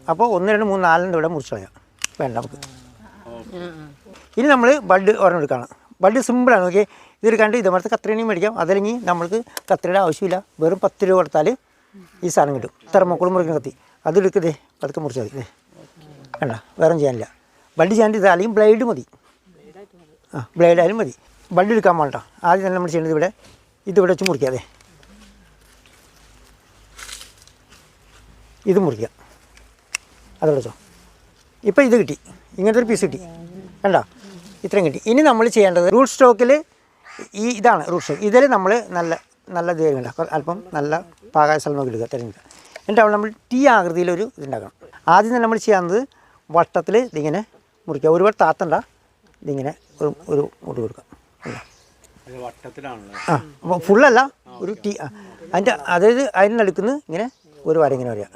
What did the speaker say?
അപ്പോൾ 1 2 3 4 ഇവിടെ മുറിച്ച് കളയാം, വേണ്ട നമുക്ക്. ഇനി നമ്മൾ ബഡ് ഒരെണ്ണം എടുക്കുകയാണ്. ബഡ് സിമ്പിളാണ്. ഓക്കെ, ഇതെടുക്കാണ്ട് ഇതേപോലത്തെ കത്രിണിയും മേടിക്കാം. അതല്ലെങ്കിൽ നമ്മൾക്ക് കത്രിയുടെ ആവശ്യമില്ല, വെറും 10 രൂപ കൊടുത്താൽ ഈ സാധനം കിട്ടും. തെർമോക്കോൾ മുറിക്കുന്ന കത്തി അതെടുക്കതേ അതൊക്കെ മുറിച്ചാൽ മതി. വേണ്ട, വേറെ ചെയ്യാനില്ല. ബഡ് ചെയ്യാണ്ട് ഇത് അല്ലെങ്കിൽ ബ്ലേഡ് മതി. ബ്ലേഡായാലും മതി. ബഡ് എടുക്കാൻ വേണ്ട. ആദ്യം തന്നെ നമ്മൾ ചെയ്യേണ്ടത് ഇതിവിടെ വെച്ച് മുറിക്കാതെ ഇത് മുറിക്കുക. അതോടെ വെച്ചോ. ഇപ്പോൾ ഇത് കിട്ടി, ഇങ്ങനത്തെ ഒരു പീസ് കിട്ടി, കണ്ട ഇത്രയും കിട്ടി. ഇനി നമ്മൾ ചെയ്യേണ്ടത് റൂട്ട് സ്റ്റോക്കിൽ ഇതാണ് റൂട്ട് സ്റ്റോക്ക്. ഇതിൽ നമ്മൾ നല്ല ഇത് വേണ്ട, അല്പം നല്ല പാകായ സ്ഥലം നോക്കി എടുക്കുക, തിരഞ്ഞെടുക്കുക. എന്നിട്ട് അവിടെ നമ്മൾ T ആകൃതിയിലൊരു ഇതുണ്ടാക്കണം. ആദ്യം തന്നെ നമ്മൾ ചെയ്യാവുന്നത് വട്ടത്തിൽ ഇതിങ്ങനെ മുറിക്കുക. ഒരുപാട് താത്തണ്ട, ഇതിങ്ങനെ ഒരു മുറി കൊടുക്കുക. ആ, അപ്പോൾ ഫുള്ളല്ല, ഒരു T. അതിൻ്റെ അതായത് അതിന് നടുക്കുന്ന ഇങ്ങനെ ഒരു വര ഇങ്ങനെ വരിക.